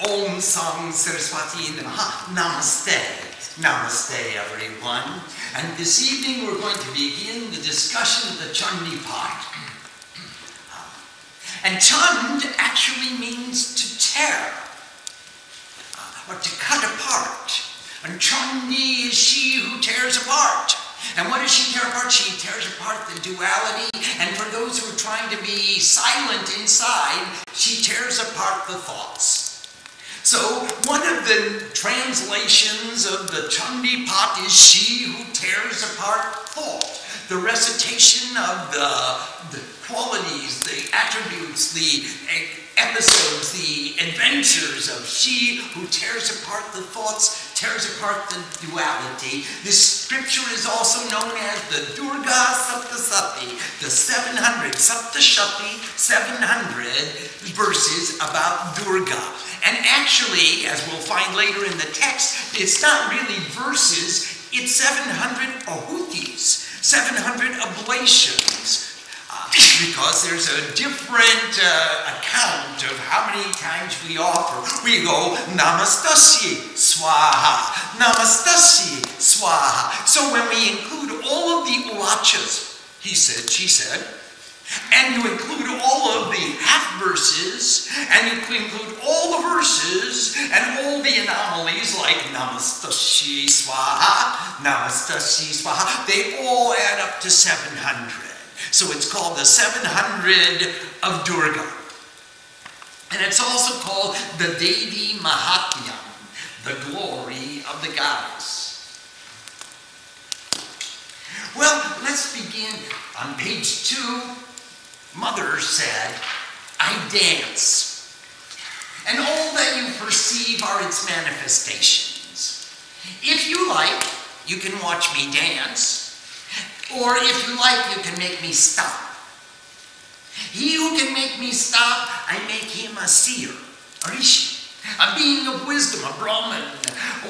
Om Sam Saraswati Namaha. Namaste. Namaste, everyone. And this evening we're going to begin the discussion of the Chandi Path. And Chand actually means to tear, or to cut apart. And Chandi is she who tears apart. And what does she tear apart? She tears apart the duality. And for those who are trying to be silent inside, she tears apart the thoughts. So one of the translations of the Chandi Path is she who tears apart thought. The recitation of the qualities, the attributes, the episodes, the adventures of she who tears apart the thoughts, tears apart the duality. This scripture is also known as the Durga Saptasati, the 700, Saptashati, 700 verses about Durga. And actually, as we'll find later in the text, it's not really verses, it's 700 ahutis, 700 oblations. Because there's a different account of how many times we offer. We go, Namastasye Swaha, Namastasye Swaha. So when we include all of the urachas, he said, she said, and you include all of the half verses, and you include all the verses, and all the anomalies like Namastasye Swaha, Namastasye Swaha, they all add up to 700. So it's called the 700 of Durga. And it's also called the Devi Mahatmyam, the glory of the goddess. Well, let's begin on page 2. Mother said, I dance, and all that you perceive are its manifestations. If you like, you can watch me dance. Or if you like, you can make me stop. He who can make me stop, I make him a seer, a rishi, a being of wisdom, a Brahman,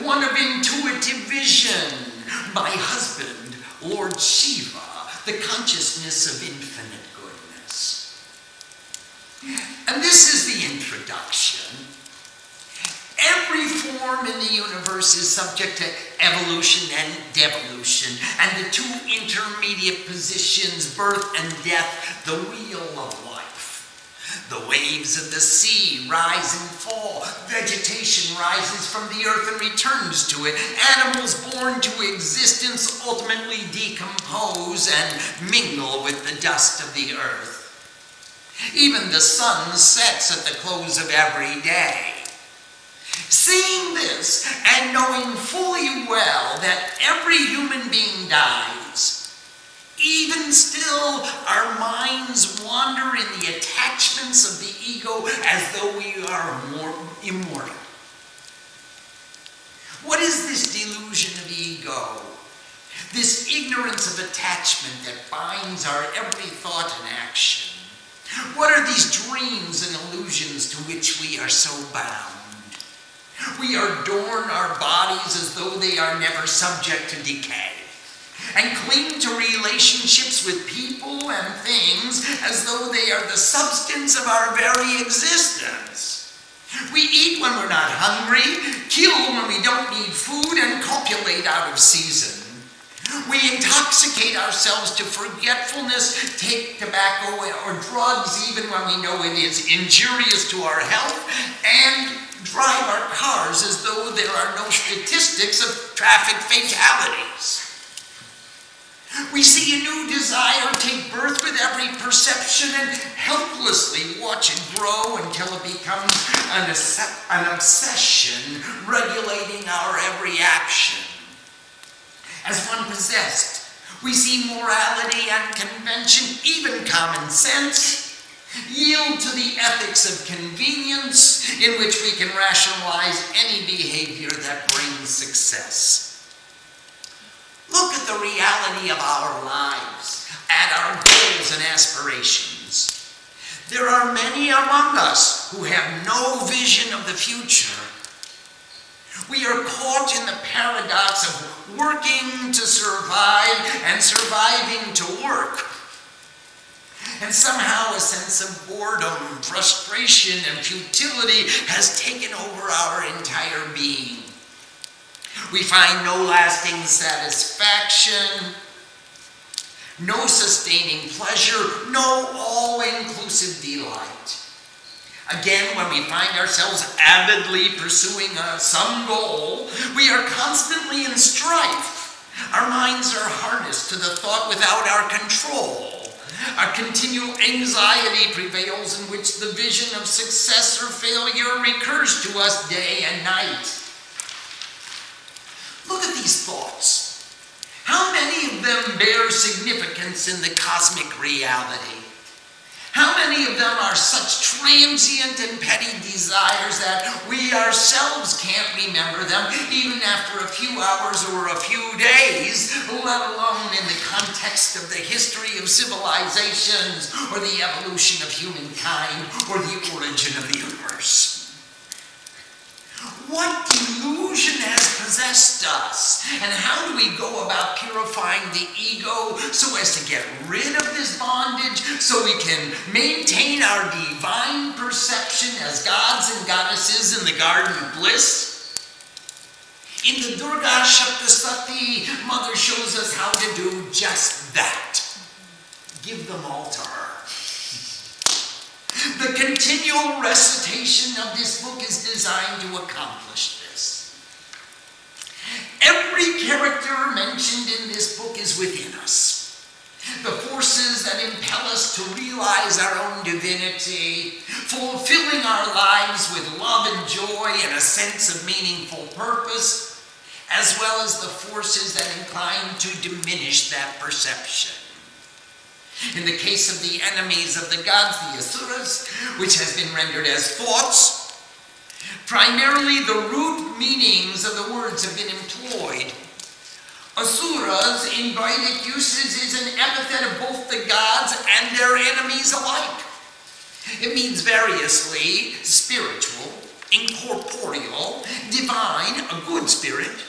one of intuitive vision, my husband, Lord Shiva, the consciousness of infinite goodness. And this is the introduction. Every form in the universe is subject to evolution and devolution, and the two intermediate positions, birth and death, the wheel of life. The waves of the sea rise and fall. Vegetation rises from the earth and returns to it. Animals born to existence ultimately decompose and mingle with the dust of the earth. Even the sun sets at the close of every day. Seeing this and knowing fully well that every human being dies, even still our minds wander in the attachments of the ego as though we are immortal. What is this delusion of ego? This ignorance of attachment that binds our every thought and action? What are these dreams and illusions to which we are so bound? We adorn our bodies as though they are never subject to decay, and cling to relationships with people and things as though they are the substance of our very existence. We eat when we're not hungry, kill when we don't need food, and copulate out of season. We intoxicate ourselves to forgetfulness, take tobacco or drugs even when we know it is injurious to our health, and drive our cars as though there are no statistics of traffic fatalities. We see a new desire take birth with every perception and helplessly watch it grow until it becomes an obsession regulating our every action. As one possessed, we see morality and convention, even common sense, yield to the ethics of convenience in which we can rationalize any behavior that brings success. Look at the reality of our lives, at our goals and aspirations. There are many among us who have no vision of the future. We are caught in the paradox of working to survive and surviving to work. And somehow a sense of boredom, frustration, and futility has taken over our entire being. We find no lasting satisfaction, no sustaining pleasure, no all-inclusive delight. Again, when we find ourselves avidly pursuing some goal, we are constantly in strife. Our minds are harnessed to the thought without our control. A continual anxiety prevails in which the vision of success or failure recurs to us day and night. Look at these thoughts. How many of them bear significance in the cosmic reality? How many of them are such transient and petty desires that we ourselves can't remember them even after a few hours or a few days, let alone in the context of the history of civilizations or the evolution of humankind or the origin of the universe? What delusion has possessed us? And how do we go about purifying the ego so as to get rid of this bondage, so we can maintain our divine perception as gods and goddesses in the garden of bliss? In the Durga Shaptasati, Mother shows us how to do just that. Give them all to her. The continual recitation of this book is designed to accomplish this. Every character mentioned in this book is within us. The forces that impel us to realize our own divinity, fulfilling our lives with love and joy and a sense of meaningful purpose, as well as the forces that incline to diminish that perception. In the case of the enemies of the gods, the Asuras, which has been rendered as thoughts, primarily the root meanings of the words have been employed. Asuras, in Vedic uses, is an epithet of both the gods and their enemies alike. It means variously spiritual, incorporeal, divine, a good spirit,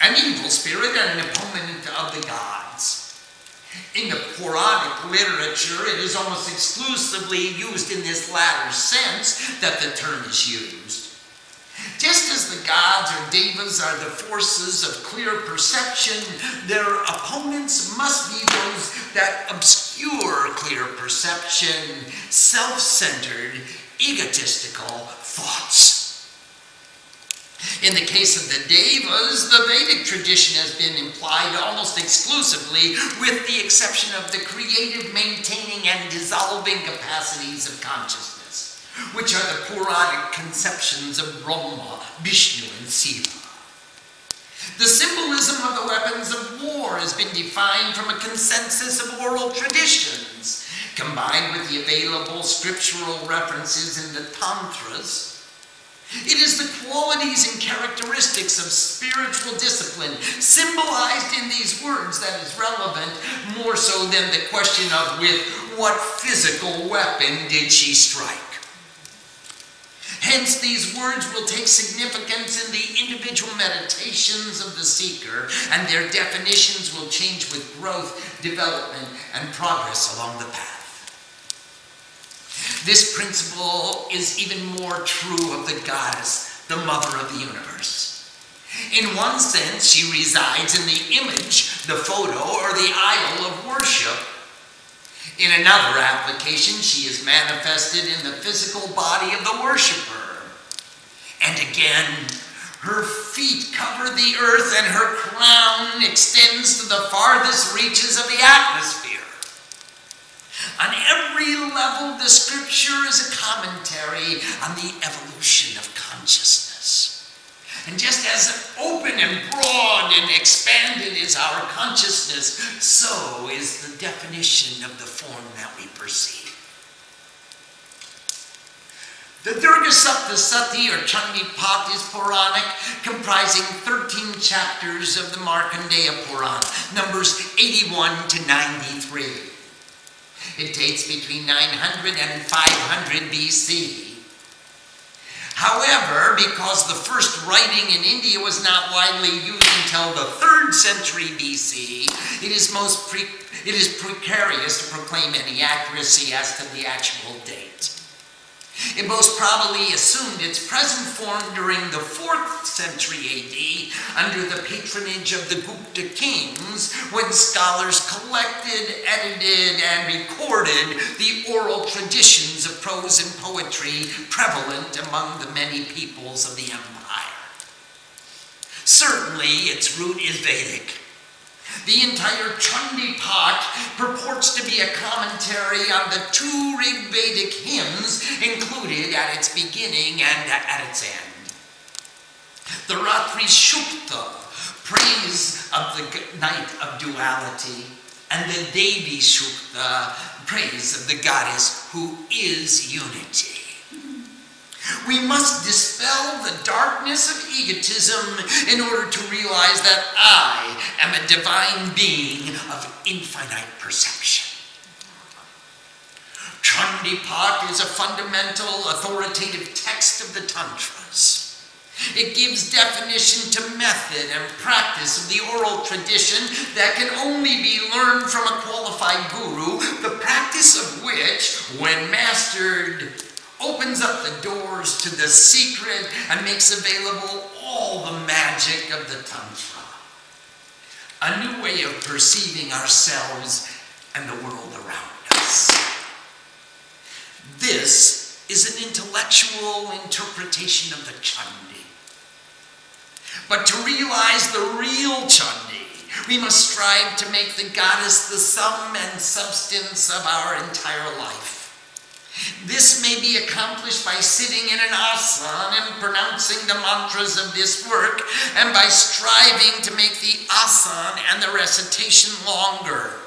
an evil spirit, and an opponent of the gods. In the Puranic literature, it is almost exclusively used in this latter sense that the term is used. Just as the gods or devas are the forces of clear perception, their opponents must be those that obscure clear perception, self-centered, egotistical thoughts. In the case of the Devas, the Vedic tradition has been implied almost exclusively, with the exception of the creative, maintaining, and dissolving capacities of consciousness, which are the Puranic conceptions of Brahma, Vishnu, and Shiva. The symbolism of the weapons of war has been defined from a consensus of oral traditions, combined with the available scriptural references in the Tantras. It is the qualities and characteristics of spiritual discipline symbolized in these words that is relevant, more so than the question of with what physical weapon did she strike. Hence, these words will take significance in the individual meditations of the seeker, and their definitions will change with growth, development, and progress along the path. This principle is even more true of the goddess, the mother of the universe. In one sense, she resides in the image, the photo, or the idol of worship. In another application, she is manifested in the physical body of the worshiper. And again, her feet cover the earth and her crown extends to the farthest reaches of the atmosphere. On every level, the scripture is a commentary on the evolution of consciousness. And just as open and broad and expanded is our consciousness, so is the definition of the form that we perceive. The Durga Saptasati, or Chandi-Pat, is Puranic, comprising 13 chapters of the Markandeya Purana, numbers 81 to 93. It dates between 900 and 500 BC. However, because the first writing in India was not widely used until the 3rd century BC, it is most it is precarious to proclaim any accuracy as to the actual date. It most probably assumed its present form during the 4th century AD under the patronage of the Gupta kings, when scholars collected, edited, and recorded the oral traditions of prose and poetry prevalent among the many peoples of the empire. Certainly, its root is Vedic. The entire Chandi Path purports to be a commentary on the 2 Rig Vedic hymns included at its beginning and at its end. The Ratri Shukta, praise of the night of duality, and the Devi Shukta, praise of the goddess who is unity. We must dispel the darkness of egotism in order to realize that I am a divine being of infinite perception. Chandipat is a fundamental, authoritative text of the Tantras. It gives definition to method and practice of the oral tradition that can only be learned from a qualified guru, the practice of which, when mastered, opens up the doors to the secret and makes available all the magic of the Tantra. A new way of perceiving ourselves and the world around us. This is an intellectual interpretation of the Chandi. But to realize the real Chandi, we must strive to make the goddess the sum and substance of our entire life. This may be accomplished by sitting in an asana and pronouncing the mantras of this work, and by striving to make the asana and the recitation longer.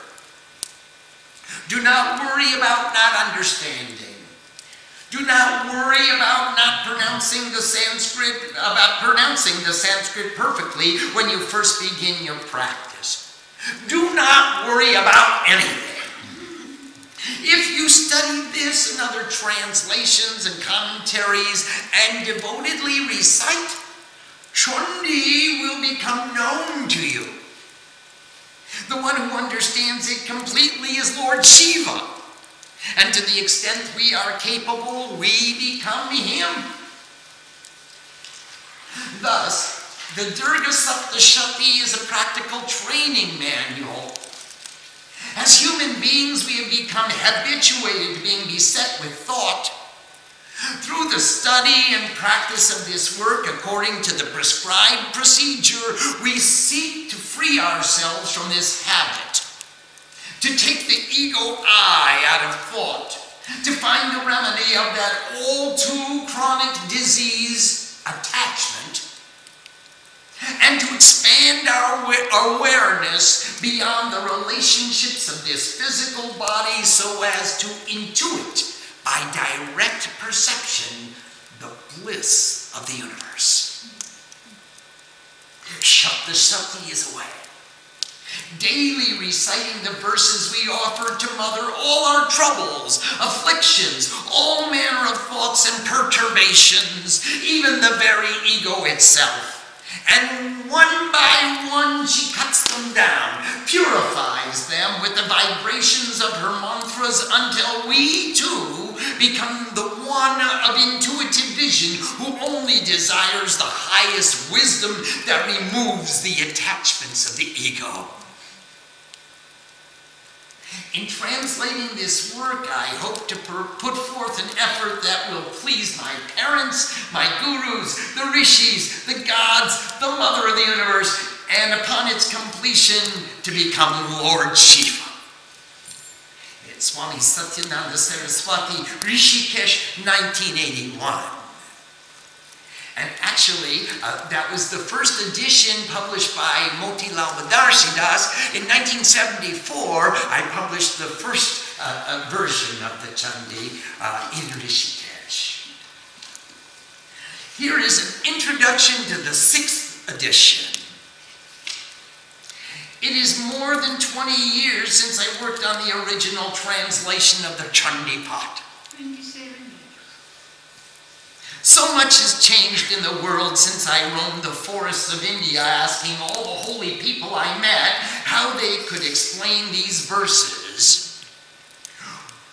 Do not worry about not understanding. Do not worry about pronouncing the Sanskrit perfectly when you first begin your practice. Do not worry about anything. If you study this and other translations and commentaries and devotedly recite, Chandi will become known to you. The one who understands it completely is Lord Shiva. And to the extent we are capable, we become him. Thus, the Durga Saptashati is a practical training manual. As human beings, we have become habituated to being beset with thought. Through the study and practice of this work, according to the prescribed procedure, we seek to free ourselves from this habit, to take the ego I out of thought, to find the remedy of that all too chronic disease, attachment, and to expand our awareness beyond the relationships of this physical body so as to intuit by direct perception the bliss of the universe. Saptashati is a way. Daily reciting the verses, we offer to Mother all our troubles, afflictions, all manner of thoughts and perturbations, even the very ego itself. And one by one she cuts them down, purifies them with the vibrations of her mantras until we too become the one of intuitive vision who only desires the highest wisdom that removes the attachments of the ego. In translating this work, I hope to put forth an effort that will please my parents, my gurus, the rishis, the gods, the mother of the universe, and upon its completion, to become Lord Shiva. It's Swami Satyananda Saraswati, Rishikesh, 1981. And actually, that was the first edition published by Motilal Madarsidas. In 1974, I published the first version of the Chandi in Rishikesh. Here is an introduction to the 6th edition. It is more than 20 years since I worked on the original translation of the Chandi Path. So much has changed in the world since I roamed the forests of India asking all the holy people I met how they could explain these verses.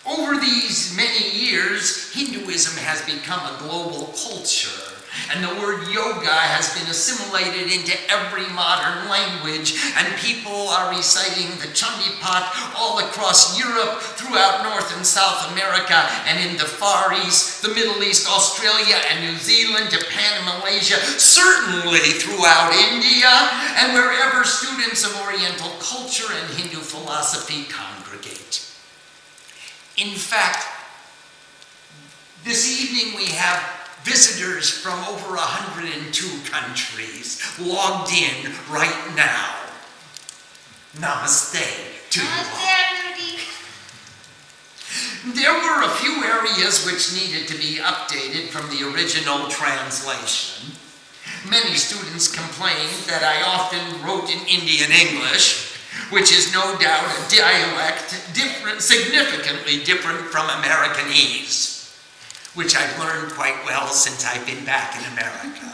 Over these many years, Hinduism has become a global culture, and the word yoga has been assimilated into every modern language, and people are reciting the Chandipat all across Europe, throughout North and South America, and in the Far East, the Middle East, Australia, and New Zealand, Japan, and Malaysia, certainly throughout India, and wherever students of Oriental culture and Hindu philosophy congregate. In fact, this evening we have visitors from over 102 countries logged in right now. Namaste to you all. There were a few areas which needed to be updated from the original translation. Many students complained that I often wrote in Indian English, which is no doubt a dialect significantly different from Americanese, which I've learned quite well since I've been back in America.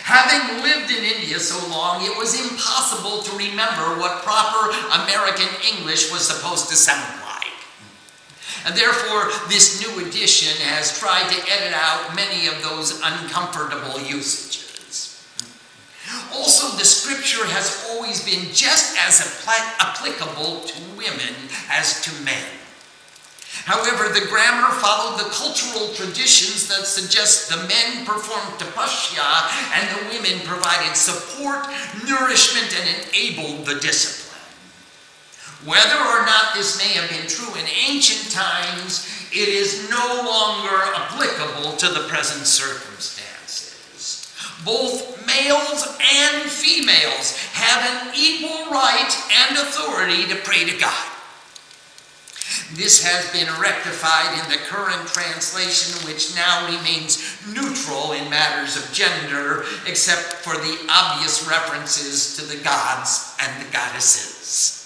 Having lived in India so long, it was impossible to remember what proper American English was supposed to sound like. And therefore, this new edition has tried to edit out many of those uncomfortable usages. Also, the scripture has always been just as applicable to women as to men. However, the grammar followed the cultural traditions that suggest the men performed tapasya and the women provided support, nourishment, and enabled the discipline. Whether or not this may have been true in ancient times, it is no longer applicable to the present circumstances. Both males and females have an equal right and authority to pray to God. This has been rectified in the current translation, which now remains neutral in matters of gender, except for the obvious references to the gods and the goddesses.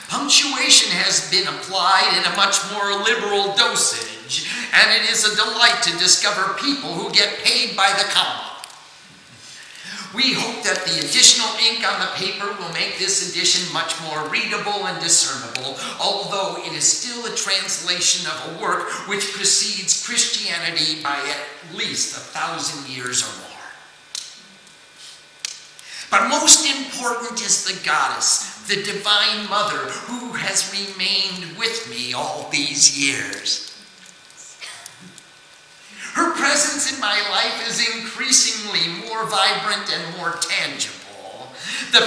Punctuation has been applied in a much more liberal dosage, and it is a delight to discover people who get paid by the comma. We hope that the additional ink on the paper will make this edition much more readable and discernible, although it is still a translation of a work which precedes Christianity by at least 1,000 years or more. But most important is the goddess, the Divine Mother, who has remained with me all these years. Her presence in my life is increasingly more vibrant and more tangible. The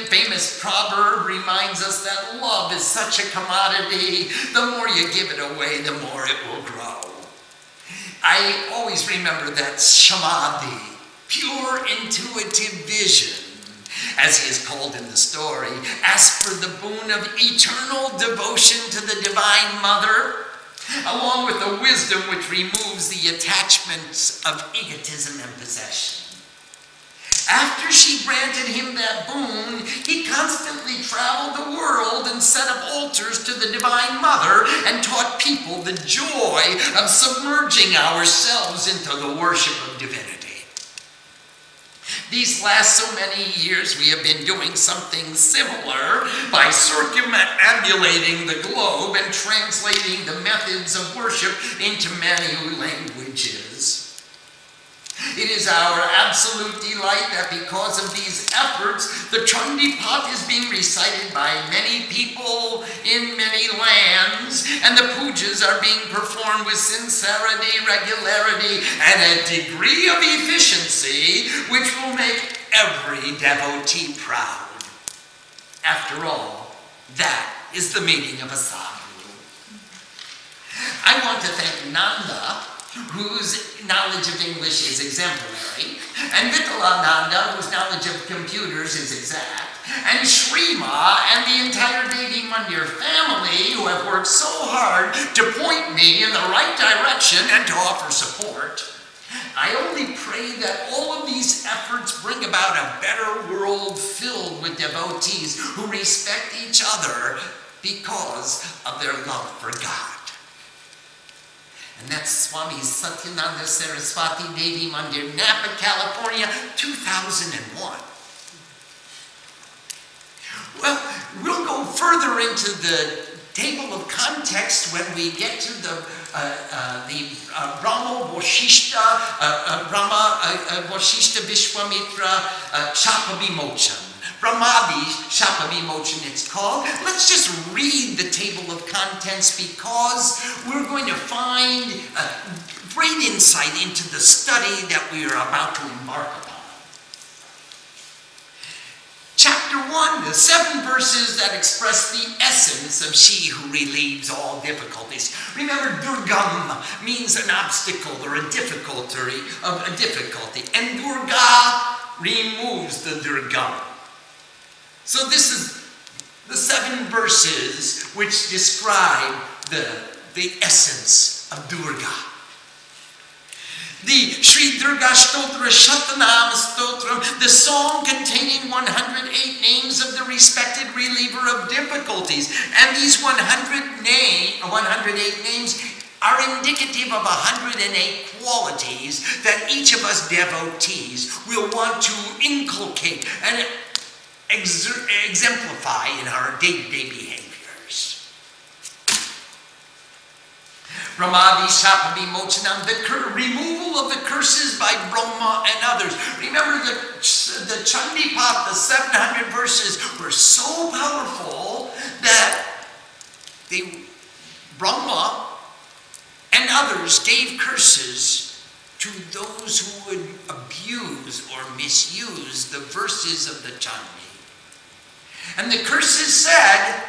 famous proverb reminds us that love is such a commodity. The more you give it away, the more it will grow. I always remember that samadhi, pure intuitive vision, as he is called in the story, ask for the boon of eternal devotion to the Divine Mother, along with the wisdom which removes the attachments of egotism and possession. After she granted him that boon, he constantly traveled the world and set up altars to the Divine Mother and taught people the joy of submerging ourselves into the worship of divinity. These last so many years we have been doing something similar by circumambulating the globe and translating the methods of worship into many languages. It is our absolute delight that because of these efforts, the Chandipat is being recited by many people in many lands, and the pujas are being performed with sincerity, regularity, and a degree of efficiency which will make every devotee proud. After all, that is the meaning of a sadhu. I want to thank Nanda, whose knowledge of English is exemplary, and Vitalananda, whose knowledge of computers is exact, and Shrima and the entire Devi Mandir family, who have worked so hard to point me in the right direction and to offer support. I only pray that all of these efforts bring about a better world filled with devotees who respect each other because of their love for God. And that's Swami Satyananda Saraswati Devi Mandir, Napa, California, 2001. further into the table of context when we get to the Brahma Vashishta Vishwamitra Shapa Vimochan. Brahmadi Shapa Vimochan it's called. Let's just read the table of contents because we're going to find great insight into the study that we are about to embark upon. Chapter 1, the 7 verses that express the essence of she who relieves all difficulties. Remember, Durgam means an obstacle or a difficulty, and Durga removes the Durgam. So this is the 7 verses which describe the essence of Durga. The Sri Durga Stotra Shatanam Stotram, the song containing 108 names of the respected reliever of difficulties. And these 108 names are indicative of 108 qualities that each of us devotees will want to inculcate and exemplify in our day-to-day behaviors. Brahmadi Shapa Vimochanam, the removal of the curses by Brahma and others. Remember the Chandipat, the 700 verses were so powerful that Brahma and others gave curses to those who would abuse or misuse the verses of the Chandi. And the curses said,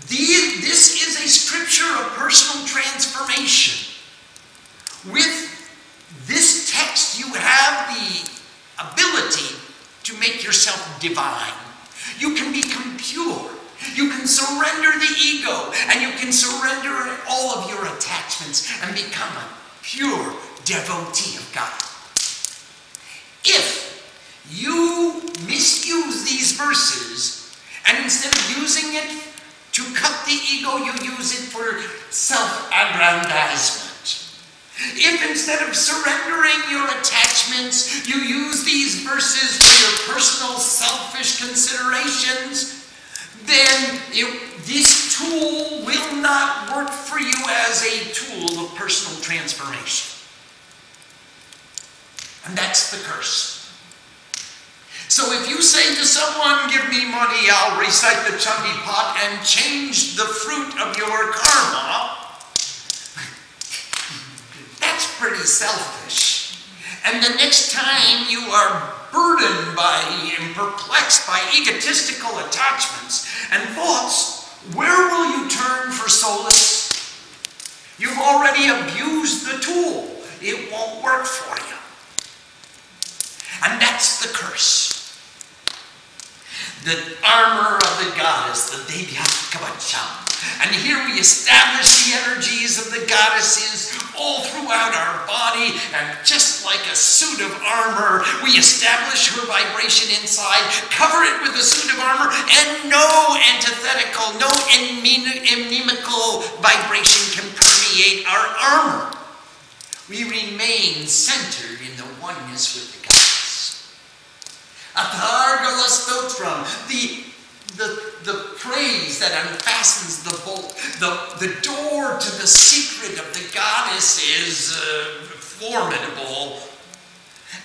this is a scripture of personal transformation. With this text, you have the ability to make yourself divine. You can become pure. You can surrender the ego, and you can surrender all of your attachments and become a pure devotee of God. If you misuse these verses, and instead of using it to cut the ego, you use it for self-aggrandizement. If instead of surrendering your attachments, you use these verses for your personal selfish considerations, then this tool will not work for you as a tool of personal transformation. And that's the curse. So if you say to someone, give me money, I'll recite the Chandipat and change the fruit of your karma, that's pretty selfish. And the next time you are burdened by and perplexed by egotistical attachments and thoughts, where will you turn for solace? You've already abused the tool. It won't work for you. And that's the curse. The armor of the goddess, the Devyakavacham. And here we establish the energies of the goddesses all throughout our body, and just like a suit of armor, we establish her vibration inside, cover it with a suit of armor, and no antithetical, no inimical vibration can permeate our armor. We remain centered in the oneness with the goddess. Athargala Stotram, the praise that unfastens the bolt, the door to the secret of the goddess is formidable,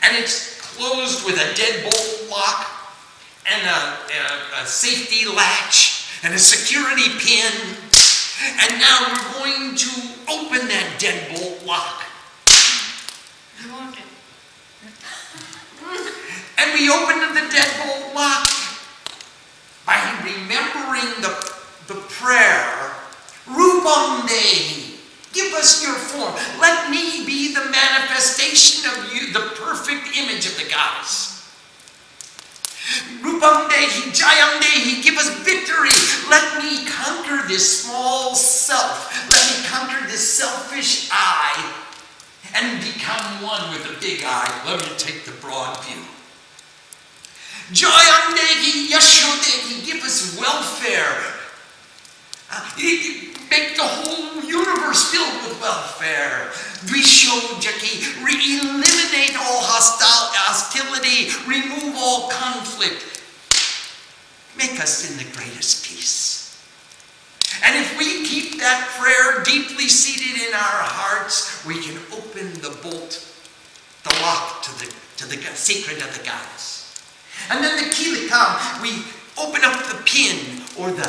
and it's closed with a deadbolt lock and a safety latch and a security pin, and now we're going to open that deadbolt lock. You want it? And we open the deadbolt lock by remembering the prayer, Rupam Dehi, give us your form. Let me be the manifestation of you, the perfect image of the goddess. Rupam Dehi, Jayam Dehi, give us victory. Let me conquer this small self. Let me conquer this selfish I and become one with the big I. Let me take the broad view. Jayam Dehi, Yashodehi, give us welfare. Make the whole universe filled with welfare. Dvishojaki, eliminate all hostility, remove all conflict. Make us us in the greatest peace. And if we keep that prayer deeply seated in our hearts, we can open the bolt, the lock to the secret of the goddess. And then the kilikam, we open up the pin or the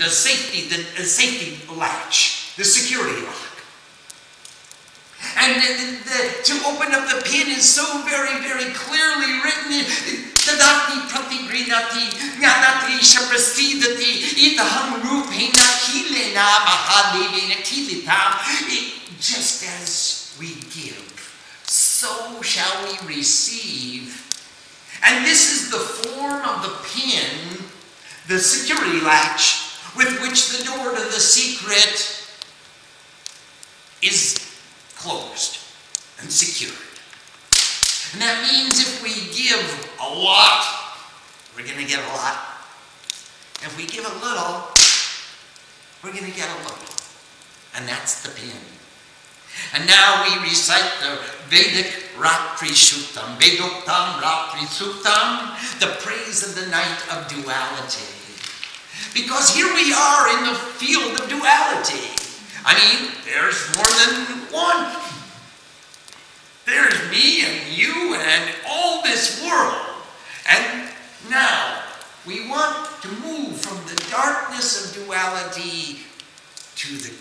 safety latch, the security lock. And to open up the pin is so very, very clearly written. Tadati pratigrinati nyanati shaprasidati itaham rupena kilena mahadevina kilitam. Just as we give, so shall we receive. And this is the form of the pin, the security latch, with which the door to the secret is closed and secured. And that means if we give a lot, we're going to get a lot. If we give a little, we're going to get a little. And that's the pin. And now we recite the Vedic Ratri Suktam, Vedoktam Ratri Suktam, the praise of the night of duality. Because here we are in the field of duality. I mean, there's more than one. There's me and you and all this world. And now we want to move from the darkness of duality to the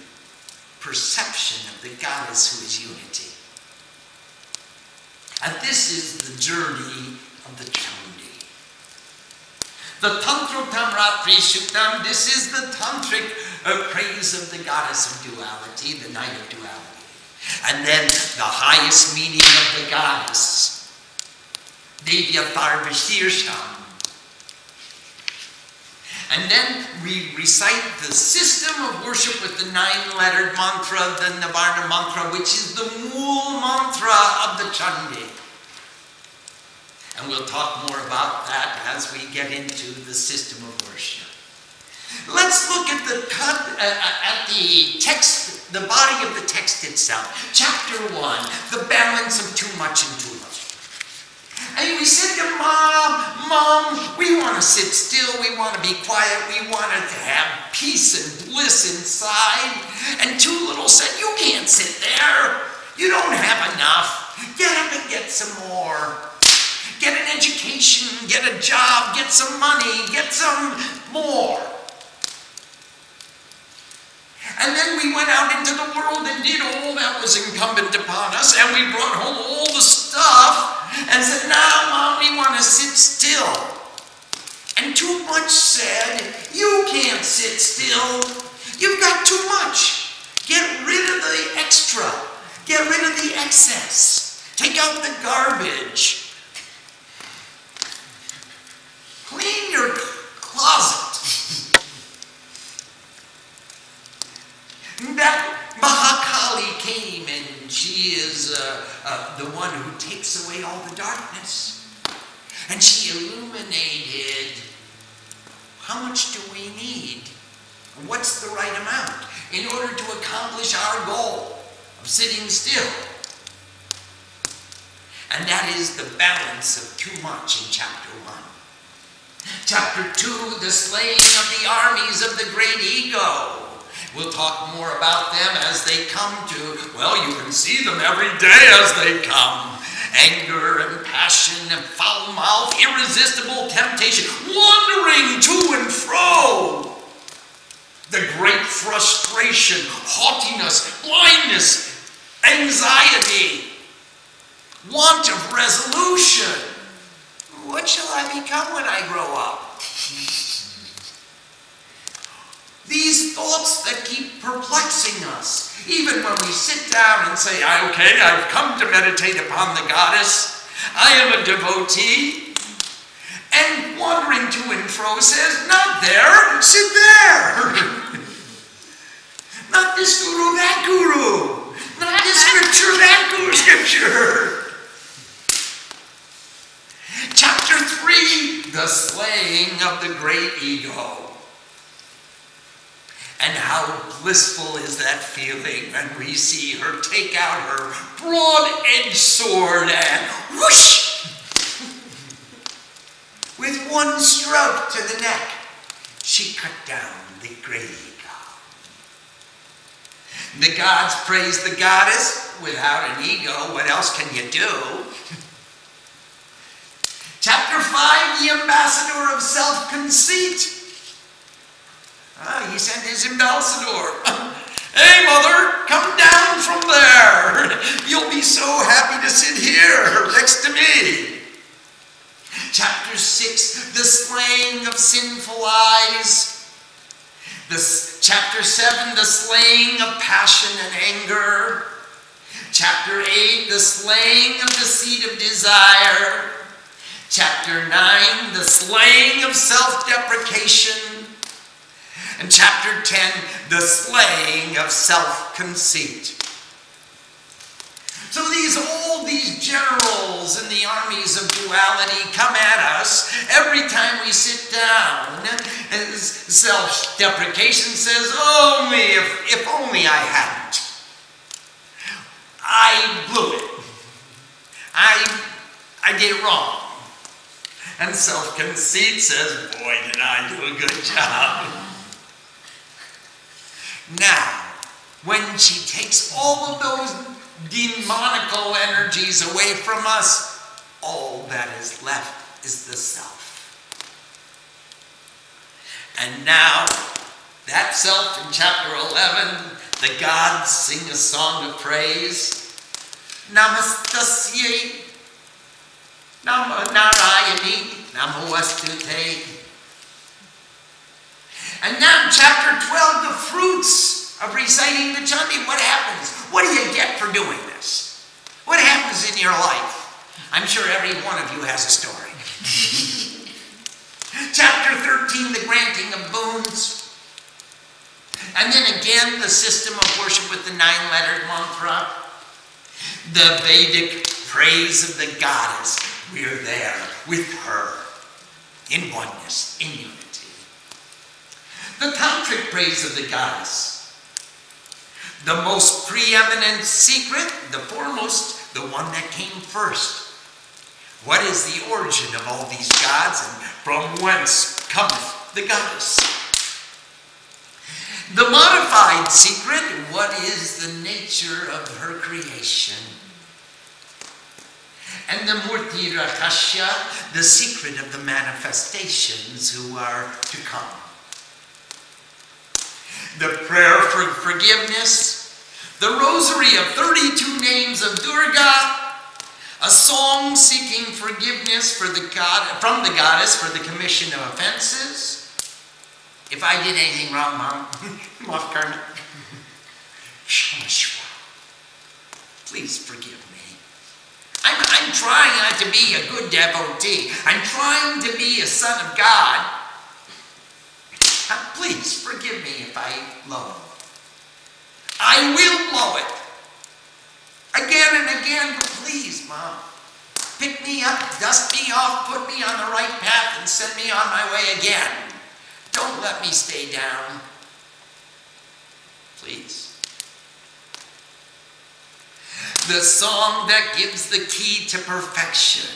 perception of the goddess who is unity. And this is the journey of the Chandi. The Tantrotam Ratri Suktam, this is the tantric praise of the goddess of duality, the night of duality. And then the highest meaning of the goddess, Devyatar Vishirsham. And then we recite the system of worship with the 9-lettered mantra, the Navarna mantra, which is the Mool mantra of the Chandi. And we'll talk more about that as we get into the system of worship. Let's look at the text, the body of the text itself. Chapter 1, the balance of too much and too little. And we said to Mom, we want to sit still, we want to be quiet, we want to have peace and bliss inside. And Too Little said, you can't sit there. You don't have enough. Get up and get some more. Get an education, get a job, get some money, get some more. And then we went out into the world and did all that was incumbent upon us, and we brought home all the stuff and said, now, Mom, we want to sit still. And Too Much said, you can't sit still. You've got too much. Get rid of the extra. Get rid of the excess. Take out the garbage. Clean your closet. That Mahakali came, and she is the one who takes away all the darkness. And she illuminated how much do we need? What's the right amount in order to accomplish our goal of sitting still? And that is the balance of too much in chapter 1. Chapter 2, the slaying of the armies of the great ego. We'll talk more about them as they come to, well, you can see them every day as they come. Anger and passion and foul mouth, irresistible temptation, wandering to and fro. The great frustration, haughtiness, blindness, anxiety, want of resolution. What shall I become when I grow up? These thoughts that keep perplexing us, even when we sit down and say, okay, I've come to meditate upon the goddess, I am a devotee, and wandering to and fro says, not there, sit there. Not this guru, that guru. Not this scripture, that scripture. Chapter 3, the slaying of the great ego. And how blissful is that feeling when we see her take out her broad-edged sword and whoosh! With one stroke to the neck, she cut down the great ego. The gods praise the goddess. Without an ego, what else can you do? Chapter 5, the ambassador of self-conceit. He sent his ambassador. Hey, mother, come down from there. You'll be so happy to sit here next to me. Chapter 6, the slaying of sinful eyes. Chapter 7, the slaying of passion and anger. Chapter 8, the slaying of the seed of desire. Chapter 9, the slaying of self-deprecation. And chapter 10, the slaying of self-conceit. So all these generals in the armies of duality come at us every time we sit down. And self-deprecation says, if only I hadn't. I blew it. I did it wrong. And self-conceit says, boy, did I do a good job. Now, when she takes all of those demonical energies away from us, all that is left is the self. And now, that self in chapter 11, the gods sing a song of praise. Namastasye, Namo Narayani, Namostute. And now chapter 12, the fruits of reciting the Chandi. What happens? What do you get for doing this? What happens in your life? I'm sure every one of you has a story. Chapter 13, the granting of boons. And then again, the system of worship with the 9-lettered mantra. The Vedic praise of the goddess. We're there with her in oneness, in unity. The tantric praise of the goddess. The most preeminent secret, the foremost, the one that came first. What is the origin of all these gods, and from whence cometh the goddess? The modified secret, what is the nature of her creation? And the Murti Rakasya, the secret of the manifestations who are to come. The prayer for forgiveness, the rosary of 32 names of Durga, a song seeking forgiveness from the goddess for the commission of offenses. If I did anything wrong, Mom, Maaf karna. Please forgive me. I'm trying to be a good devotee. I'm trying to be a son of God. Please forgive me if I blow it. I will blow it. Again and again, but please, Mom. Pick me up, dust me off, put me on the right path, and send me on my way again. Don't let me stay down. Please. The song that gives the key to perfection.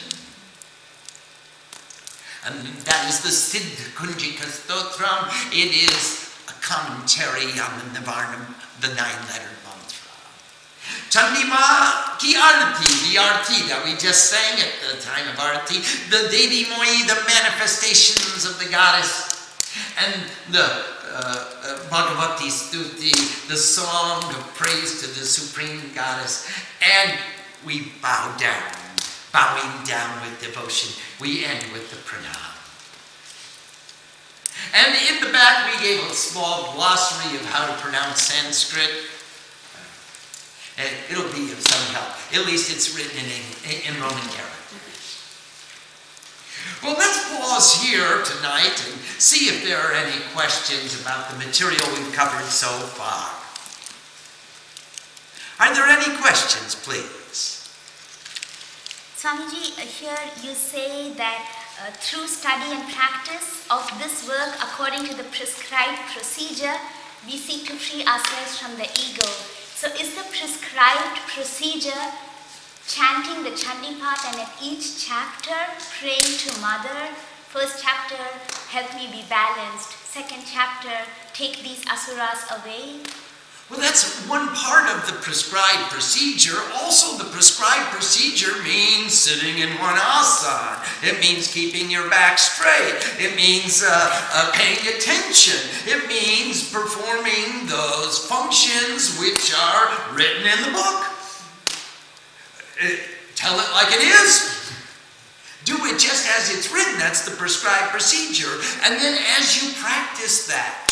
And that is the Siddha Kunjika Stotram. It is a commentary on the Nivarnam, the 9-lettered mantra. Chandima ki arti, the arti that we just sang at the time of arti, the Devi Moyi, the manifestations of the goddess, and the Bhagavati Stuti, the song of praise to the supreme goddess. And we bow down. Bowing down with devotion, we end with the pranam. And in the back, we gave a small glossary of how to pronounce Sanskrit. And it'll be of some help. At least it's written in Roman characters. Well, let's pause here tonight and see if there are any questions about the material we've covered so far. Are there any questions, please? Swamiji, here you say that through study and practice of this work according to the prescribed procedure, we seek to free ourselves from the ego. So is the prescribed procedure chanting the Chandi Path and at each chapter praying to Mother? First chapter, help me be balanced. second chapter, take these asuras away? Well, that's one part of the prescribed procedure. Also, the prescribed procedure means sitting in one asana. It means keeping your back straight. It means paying attention. It means performing those functions which are written in the book. Tell it like it is. Do it just as it's written. That's the prescribed procedure. And then as you practice that,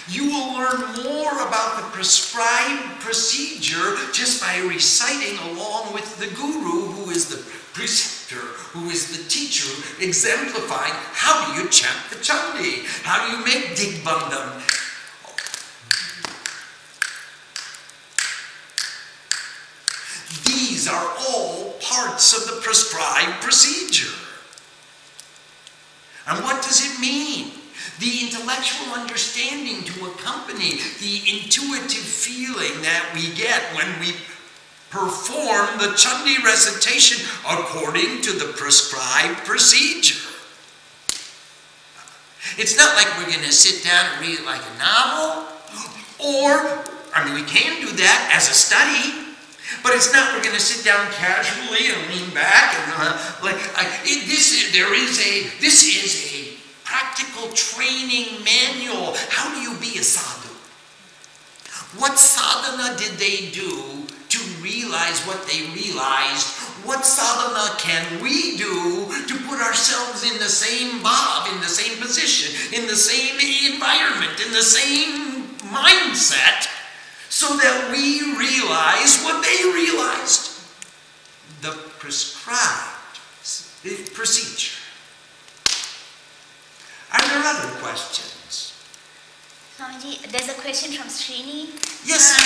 you will learn more about the prescribed procedure just by reciting along with the guru, who is the preceptor, who is the teacher, exemplifying how do you chant the Chandi, how do you make Digbandham. These are all parts of the prescribed procedure. And what does it mean? The intellectual understanding to accompany the intuitive feeling that we get when we perform the Chandi recitation according to the prescribed procedure. It's not like we're going to sit down and read it like a novel, or, I mean, we can do that as a study, but it's not we're going to sit down casually and lean back and this is a practical training manual. How do you be a sadhu? What sadhana did they do to realize what they realized? What sadhana can we do to put ourselves in the same bhav, in the same position, in the same environment, in the same mindset, so that we realize what they realized? The prescribed procedure. Are there other questions? Swamiji, there's a question from Srini. Yes.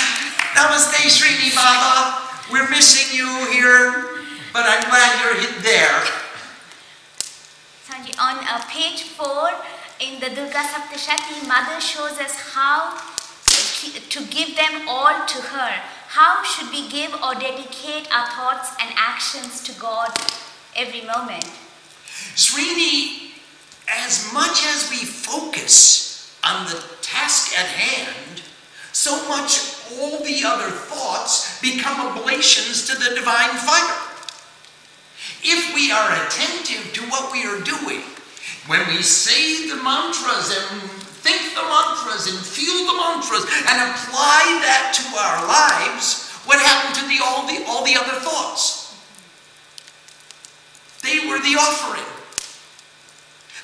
Namaste, Srini Baba. We're missing you here, but I'm glad you're there. Swamiji, on page 4 in the Durga Saptashati, Mother shows us how to give them all to her. How should we give or dedicate our thoughts and actions to God every moment? Srini, as much as we focus on the task at hand, so much all the other thoughts become oblations to the divine fire. If we are attentive to what we are doing, when we say the mantras and think the mantras and feel the mantras and apply that to our lives, what happened to all the other thoughts? They were the offering.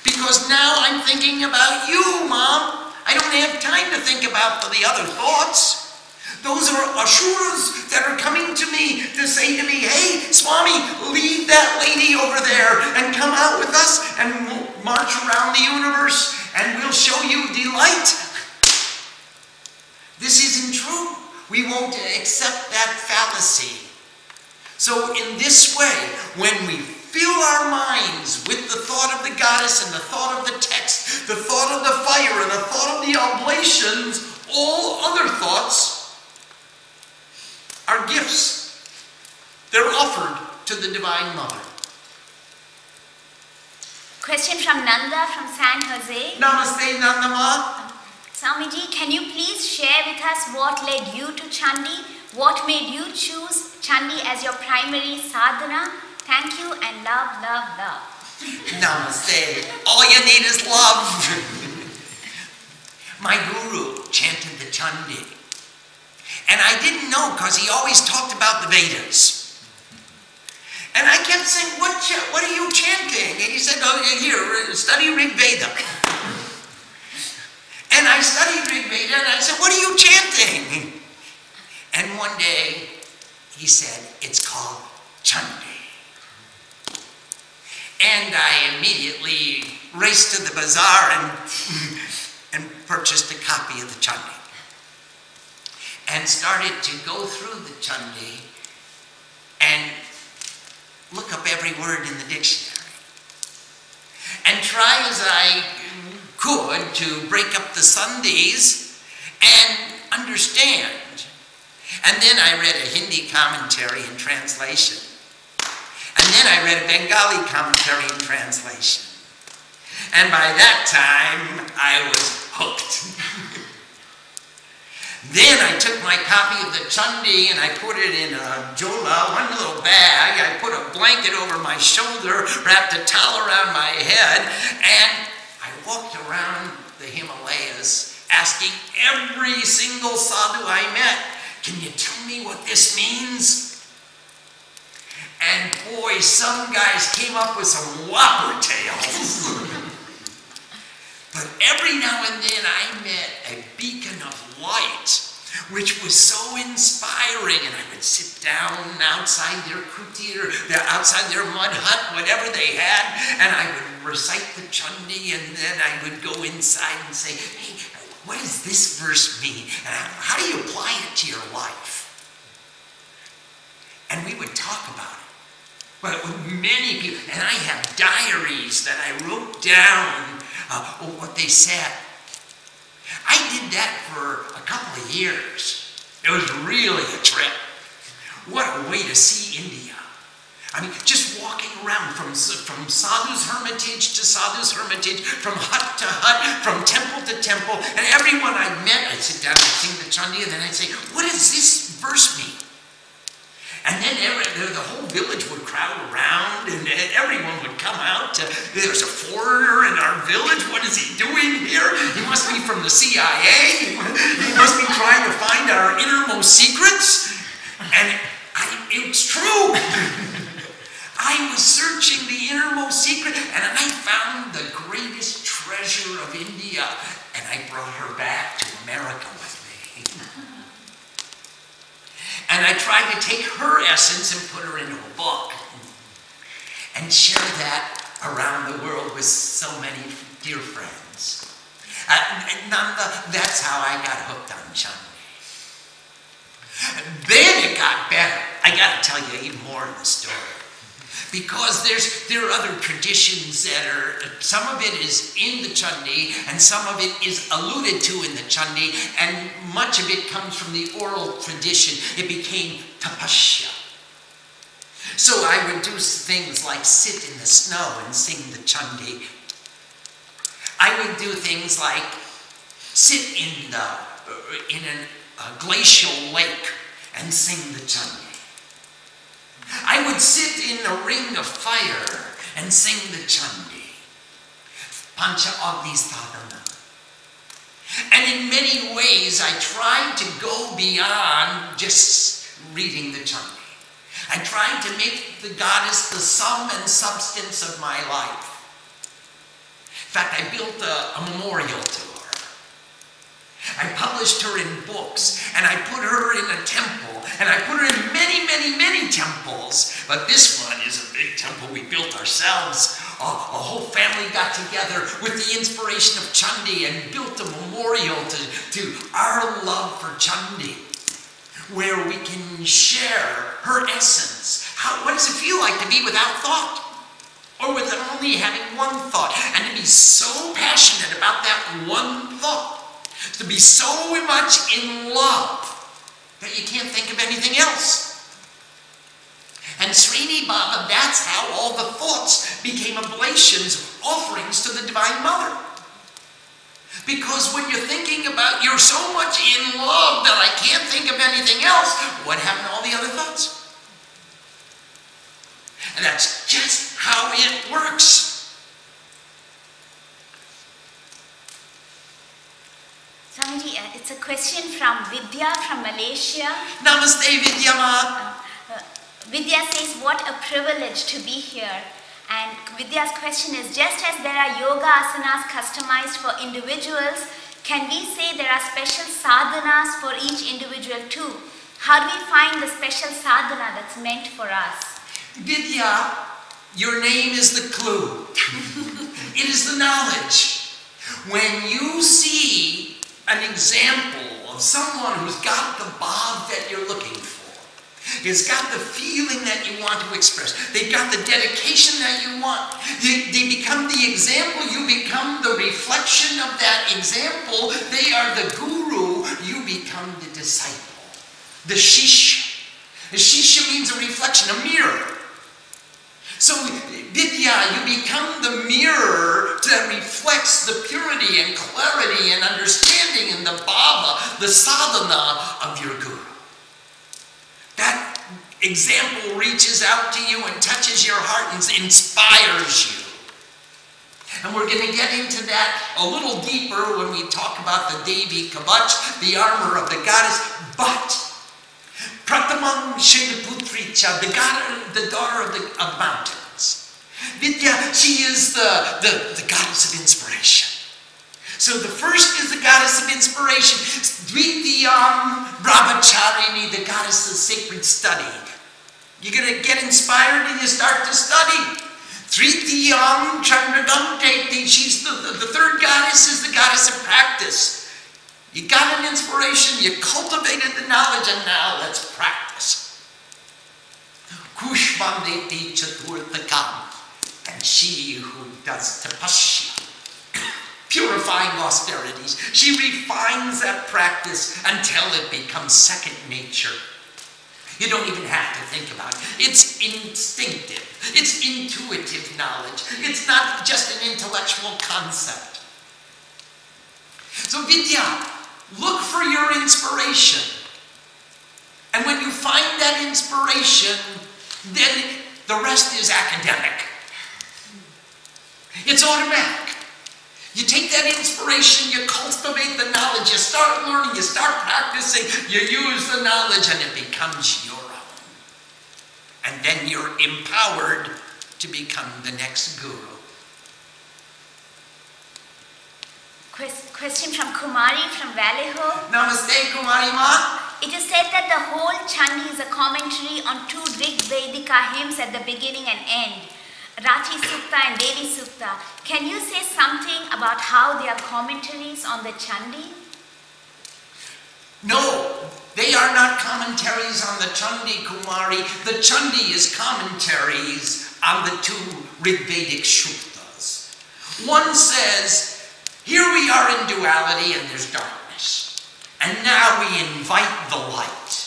Because now I'm thinking about you, Mom. I don't have time to think about the other thoughts. Those are asuras that are coming to me to say to me, hey, Swami, leave that lady over there and come out with us and we'll march around the universe and we'll show you delight. This isn't true. We won't accept that fallacy. So in this way, when we fill our minds with the thought of the goddess and the thought of the text, the thought of the fire and the thought of the oblations, all other thoughts are gifts. They're offered to the Divine Mother. Question from Nanda from San Jose. Namaste, Nandama. Swamiji, can you please share with us what led you to Chandi? What made you choose Chandi as your primary sadhana? Thank you and love, love, love. Namaste. All you need is love. My guru chanted the Chandi. And I didn't know because he always talked about the Vedas. And I kept saying, what are you chanting? And he said, oh, here, study Rig Veda. And I studied Rig Veda and I said, what are you chanting? And one day he said, it's called Chandi. And I immediately raced to the bazaar and purchased a copy of the Chandi. And started to go through the Chandi and look up every word in the dictionary. And try as I could to break up the sandhis and understand. And then I read a Hindi commentary and translation. And then I read a Bengali commentary and translation. And by that time, I was hooked. Then I took my copy of the Chandi and I put it in a jola, one little bag. I put a blanket over my shoulder, wrapped a towel around my head, and I walked around the Himalayas asking every single sadhu I met, can you tell me what this means? And boy, some guys came up with some whopper tales. But every now and then I met a beacon of light, which was so inspiring, and I would sit down outside their kutir, outside their mud hut, whatever they had, and I would recite the Chandi, and then I would go inside and say, hey, what does this verse mean? And how do you apply it to your life? And we would talk about it. But many people, and I have diaries that I wrote down what they said. I did that for a couple of years. It was really a trip. What a way to see India. I mean, just walking around from sadhu's hermitage to sadhu's hermitage, from hut to hut, from temple to temple, and everyone I met, I'd sit down and sing the Chandi, and then I'd say, what does this verse mean? And then the whole village would crowd around, and everyone would come out. There's a foreigner in our village. What is he doing here? He must be from the CIA. He must be trying to find our innermost secrets. And it's true. I was searching the innermost secret, and I found the greatest treasure of India, and I brought her back to America with me. And I tried to take her essence and put her into a book and share that around the world with so many dear friends. Nanda, that's how I got hooked on Chandi. Then it got better. I got to tell you even more in the story. Because there are other traditions that are, some of it is in the Chandi, and some of it is alluded to in the Chandi, and much of it comes from the oral tradition. It became tapasya. So I would do things like sit in the snow and sing the Chandi. I would do things like sit in a glacial lake and sing the Chandi. I would sit in a ring of fire and sing the Chandi. Pancha Agni Sadhana. And in many ways, I tried to go beyond just reading the Chandi. I tried to make the goddess the sum and substance of my life. In fact, I built a memorial to her. I published her in books, and I put her in a temple, and I put her in many, many, many temples. But this one is a big temple we built ourselves. A whole family got together with the inspiration of Chandi and built a memorial to our love for Chandi, where we can share her essence. What does it feel like to be without thought? Or with only having one thought, and to be so passionate about that one thought. To be so much in love that you can't think of anything else. And Srini Baba, that's how all the thoughts became oblations, offerings to the Divine Mother. Because when you're thinking about, you're so much in love that I can't think of anything else, what happened to all the other thoughts? And that's just how it works. Swamiji, it's a question from Vidya from Malaysia. Namaste, Vidya Ma. Vidya says, what a privilege to be here. And Vidya's question is, just as there are yoga asanas customized for individuals, can we say there are special sadhanas for each individual too? How do we find the special sadhana that's meant for us? Vidya, your name is the clue. It is the knowledge. When you see an example of someone who's got the bhav that you're looking for, has got the feeling that you want to express, they've got the dedication that you want, they become the example, you become the reflection of that example, they are the guru, you become the disciple, the shishya. The shishya means a reflection, a mirror. So Vidya, you become the mirror that reflects the purity and clarity and understanding and the bhava, the sadhana of your guru. That example reaches out to you and touches your heart and inspires you. And we're going to get into that a little deeper when we talk about the Devi Kavach, the armor of the goddess. But Pratamam Shailaputricha, the daughter of the mountains. Vidya, she is the goddess of inspiration. So the first is the goddess of inspiration. Dvitiyam Brahmacharini, the goddess of sacred study. You're going to get inspired and you start to study. Tritiyam Chandradamteti, she's the third goddess, is the goddess of practice. You got an inspiration, you cultivated the knowledge, and now let's practice. Kushvandeti Chaturthakam, and she who does tapasya, purifying austerities, she refines that practice until it becomes second nature. You don't even have to think about it. It's instinctive. It's intuitive knowledge. It's not just an intellectual concept. So Vidya, look for your inspiration. And when you find that inspiration, then the rest is academic. It's automatic. You take that inspiration, you cultivate the knowledge, you start learning, you start practicing, you use the knowledge, and it becomes your own. And then you're empowered to become the next guru. Question from Kumari from Vallejo. Namaste, Kumari Ma. It is said that the whole Chandi is a commentary on two Rig Vedika hymns at the beginning and end, Rachi Sukta and Devi Sukta. Can you say something about how they are commentaries on the Chandi? No, they are not commentaries on the Chandi, Kumari. The Chandi is commentaries on the two Rigvedic Shuktas. One says, here we are in duality and there's darkness. And now we invite the light.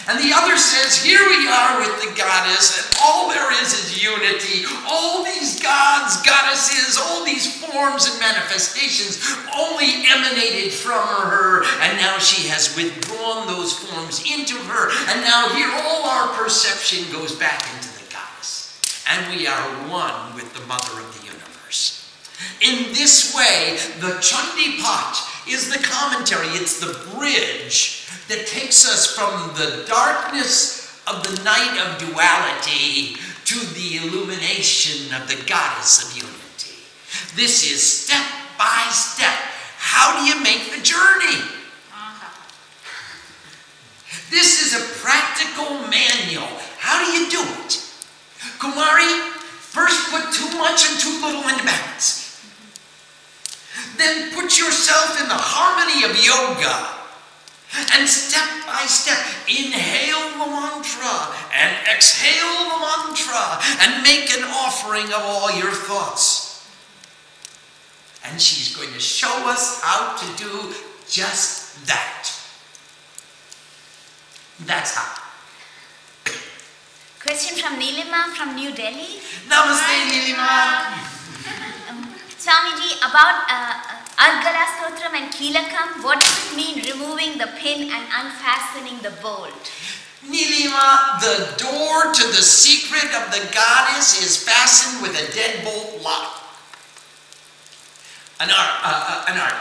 And the other says, here we are with the goddess, and all there is unity. All these gods, goddesses, all these forms and manifestations only emanated from her, and now she has withdrawn those forms into her, and now here all our perception goes back into the goddess. And we are one with the mother of the universe. In this way, the Chandipat is the commentary, it's the bridge that takes us from the darkness of the night of duality to the illumination of the goddess of unity. This is step by step. How do you make the journey? This is a practical manual. How do you do it? Kumari, first put too much and too little into balance. Then put yourself in the harmony of yoga. And step by step, inhale the mantra and exhale the mantra and make an offering of all your thoughts. And she's going to show us how to do just that. That's how. Question from Nilima from New Delhi. Namaste, Nilima. Swamiji, about Argala Stotram and Kilakam, what does it mean removing the pin and unfastening the bolt? Nilima, the door to the secret of the goddess is fastened with a deadbolt lock. An arc.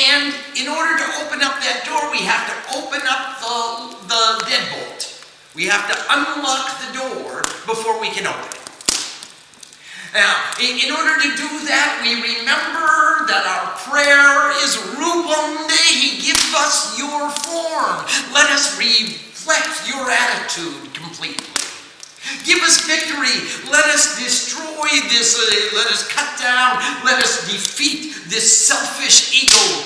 And in order to open up that door, we have to open up the deadbolt. We have to unlock the door before we can open it. Now, in order to do that, we remember that our prayer is Rupam Dehi, give us your form. Let us reflect your attitude completely. Give us victory. Let us destroy this, let us cut down, let us defeat this selfish ego.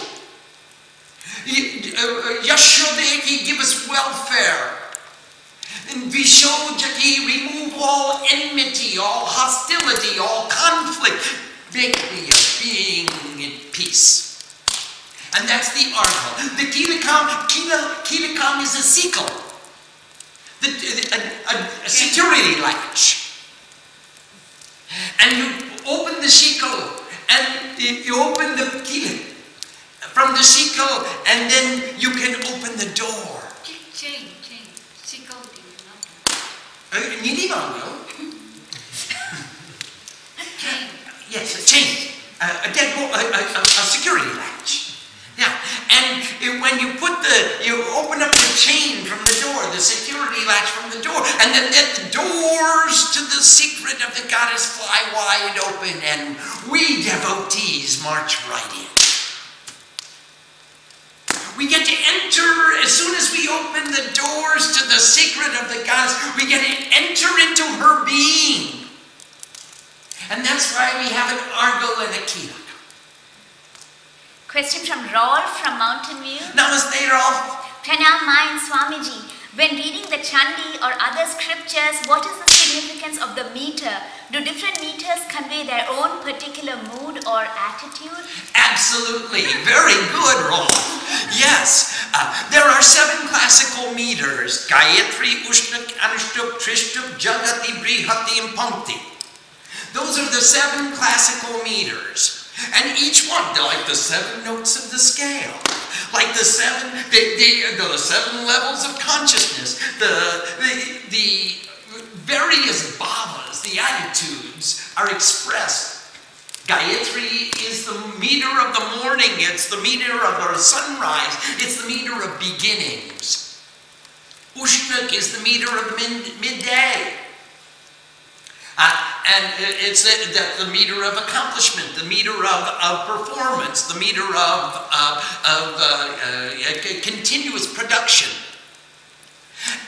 Yashodeki, give us welfare. And Vishojati, remove all enmity, all hostility, all conflict. Make me a being in peace. And that's the article. The Kilakam is a sickle. A security latch. and then you can open the door. Chain. Security. Hindi ba will? Chain. Yes, a chain. A deadbolt, a security latch. Yeah, and when you open up the chain from the door, the security latch from the door, and then the doors to the secret of the goddess fly wide open, and we devotees march right in. We get to enter, as soon as we open the doors to the secret of the goddess, we get to enter into her being. And that's why we have an argal and a kilak. Question from Rolf from Mountain View. Namaste, Rolf. Pranam Ma and Swamiji, when reading the Chandi or other scriptures, what is the significance of the meter? Do different meters convey their own particular mood or attitude? Absolutely. Very good, Rolf. Yes. There are 7 classical meters. Gayatri, Ushnak, Anushtuk, Trishtuk, Jagati, Brihati, and Punkti. Those are the 7 classical meters. And each one, they're like the 7 notes of the scale. Like the 7 levels of consciousness. The various bhavas, the attitudes are expressed. Gayatri is the meter of the morning. It's the meter of the sunrise. It's the meter of beginnings. Ushnak is the meter of midday. And it's the meter of accomplishment, the meter of performance, the meter of continuous production.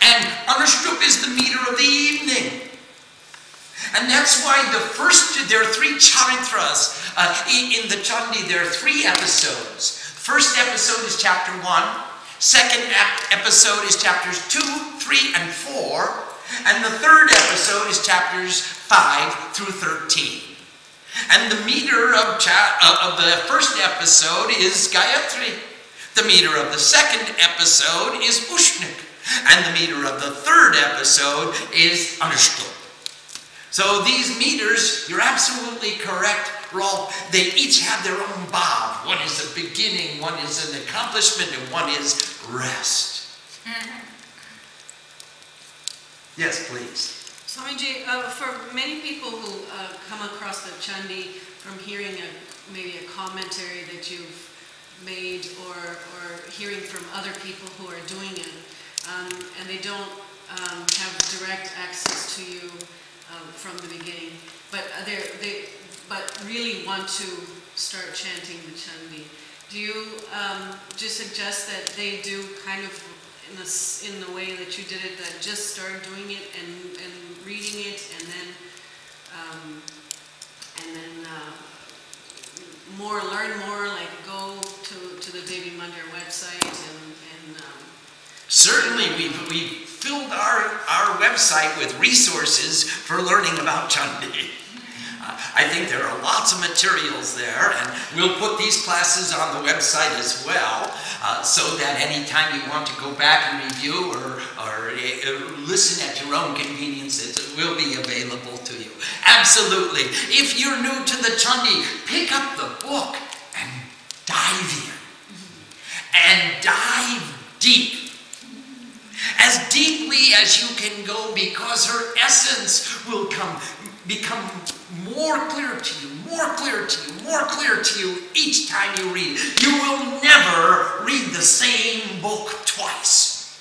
And Anushtup is the meter of the evening. And that's why there are 3 charitras in the Chandi. There are 3 episodes. First episode is chapter 1. Second episode is chapters 2, 3, and 4. And the third episode is chapters 5 through 13. And the meter of the first episode is Gayatri. The meter of the second episode is Ushnik. And the meter of the third episode is Anushtup. So these meters, you're absolutely correct, Rolf. They each have their own bhav. One is a beginning, one is an accomplishment, and one is rest. Yes, please. Swamiji, for many people who come across the Chandi from hearing maybe a commentary that you've made or hearing from other people who are doing it, and they don't have direct access to you from the beginning, but really want to start chanting the Chandi, do you just suggest that they do kind of in the way that you did it, that just start doing it and reading it, and then learn more, like go to the Devi Mandir website and certainly we filled our website with resources for learning about Chandi. I think there are lots of materials there, and we'll put these classes on the website as well, so that anytime you want to go back and review or listen at your own convenience, it will be available to you. Absolutely. If you're new to the Chandi, pick up the book and dive in. And dive deep. As deeply as you can go, because her essence will become more clear to you, more clear to you, more clear to you each time you read. You will never read the same book twice.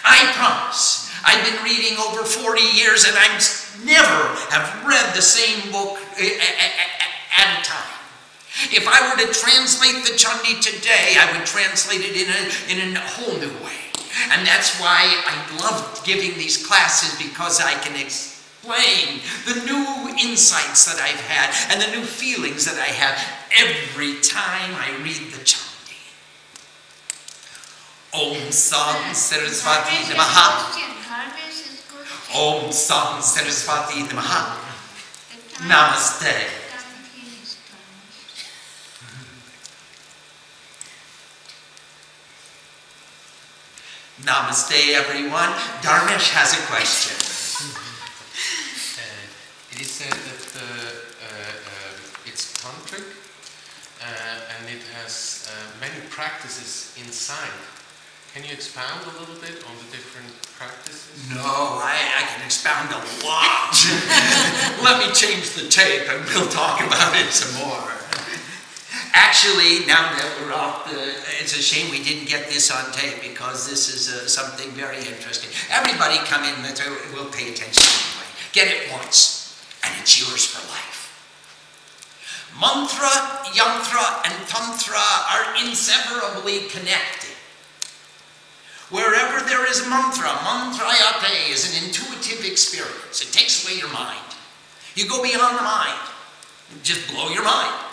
I promise. I've been reading over 40 years and I never have read the same book at a time. If I were to translate the Chandi today, I would translate it in a whole new way. And that's why I love giving these classes, because I can explain the new insights that I've had and the new feelings that I have every time I read the Chandi. Om Sam Saraswati Namaha. Om Sam Saraswati Namaha. Namaste. Namaste, everyone. Dharmesh has a question. It is said that it's tantric and it has many practices inside. Can you expound a little bit on the different practices? No, I can expound a lot. Let me change the tape and we'll talk about it some more. Actually, now that we're off it's a shame we didn't get this on tape because this is something very interesting. Everybody come in, we'll pay attention anyway. Get it once, and it's yours for life. Mantra, yantra, and tantra are inseparably connected. Wherever there is mantra, mantrayate is an intuitive experience. It takes away your mind. You go beyond the mind. Just blow your mind.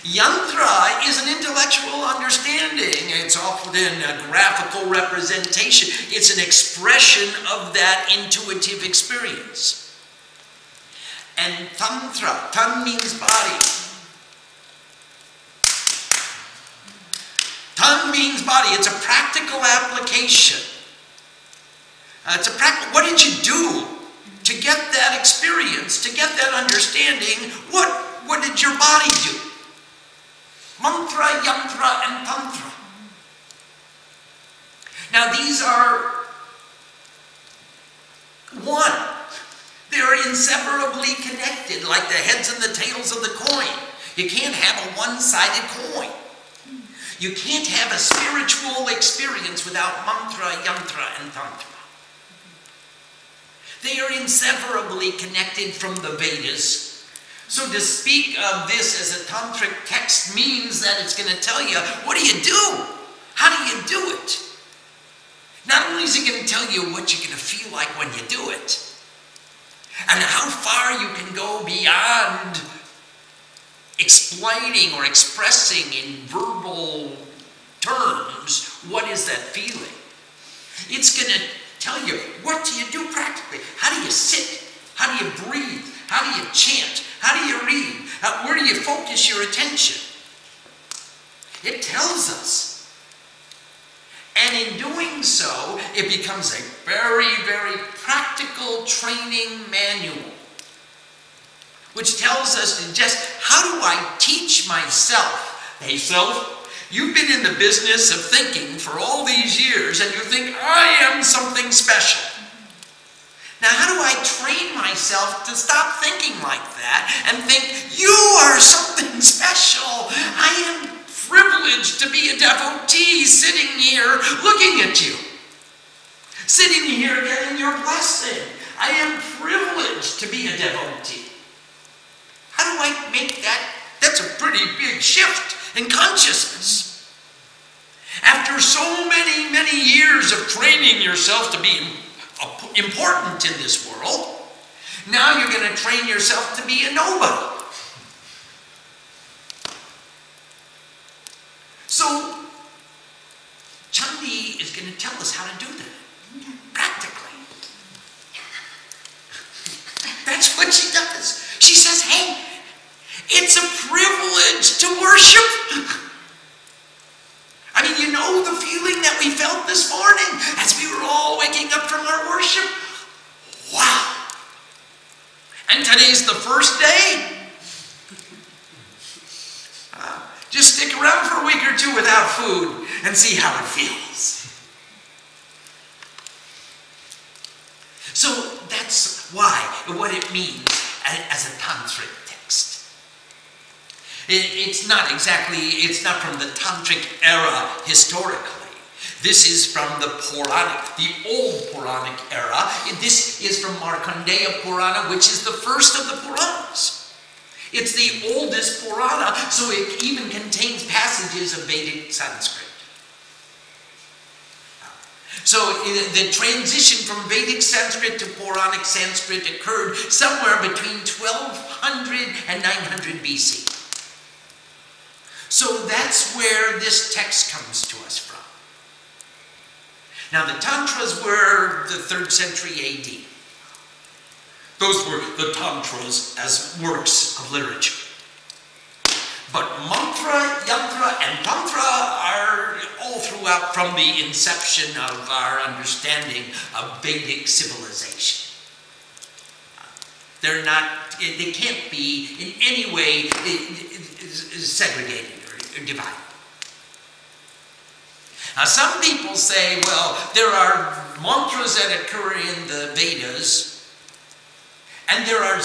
Yantra is an intellectual understanding. It's often a graphical representation. It's an expression of that intuitive experience. And tantra, tan means body. Tan means body. It's a practical application. What did you do to get that experience, to get that understanding? What did your body do? Mantra, yantra, and tantra. Now these are one. They're inseparably connected, like the heads and the tails of the coin. You can't have a one-sided coin. You can't have a spiritual experience without mantra, yantra, and tantra. They are inseparably connected from the Vedas. So to speak of this as a tantric text means that it's going to tell you, what do you do? How do you do it? Not only is it going to tell you what you're going to feel like when you do it, and how far you can go beyond explaining or expressing in verbal terms what is that feeling. It's going to tell you, what do you do practically? How do you sit? How do you breathe? How do you chant? How do you read? Where do you focus your attention? It tells us. And in doing so, it becomes a very, very practical training manual, which tells us just, how do I teach myself? Hey, self, you've been in the business of thinking for all these years, and you think, I am something special. Now, how do I train myself to stop thinking like that and think, you are something special? I am privileged to be a devotee sitting here looking at you. Sitting here getting your blessing. I am privileged to be a devotee. How do I make that? That's a pretty big shift in consciousness. After so many, many years of training yourself to be important in this world, now you're going to train yourself to be a nobody. So, Chandi is going to tell us how to do that, practically. That's what she does. She says, hey, it's a privilege to worship. I mean, you know the feeling that we felt this morning as we were all waking up from our worship? Wow. And today's the first day. Just stick around for a week or two without food and see how it feels. So that's what it means as a tantric text. It's not from the tantric era historically. This is from the old Puranic era. This is from Markandeya Purana, which is the first of the Puranas. It's the oldest Purana, so it even contains passages of Vedic Sanskrit. So the transition from Vedic Sanskrit to Puranic Sanskrit occurred somewhere between 1200 and 900 BC. So that's where this text comes to us from. Now the Tantras were the 3rd century AD. Those were the Tantras as works of literature. But mantra, yantra, and tantra are all throughout from the inception of our understanding of Vedic civilization. They can't be in any way segregated divided. Now some people say, well, there are mantras that occur in the Vedas, and there are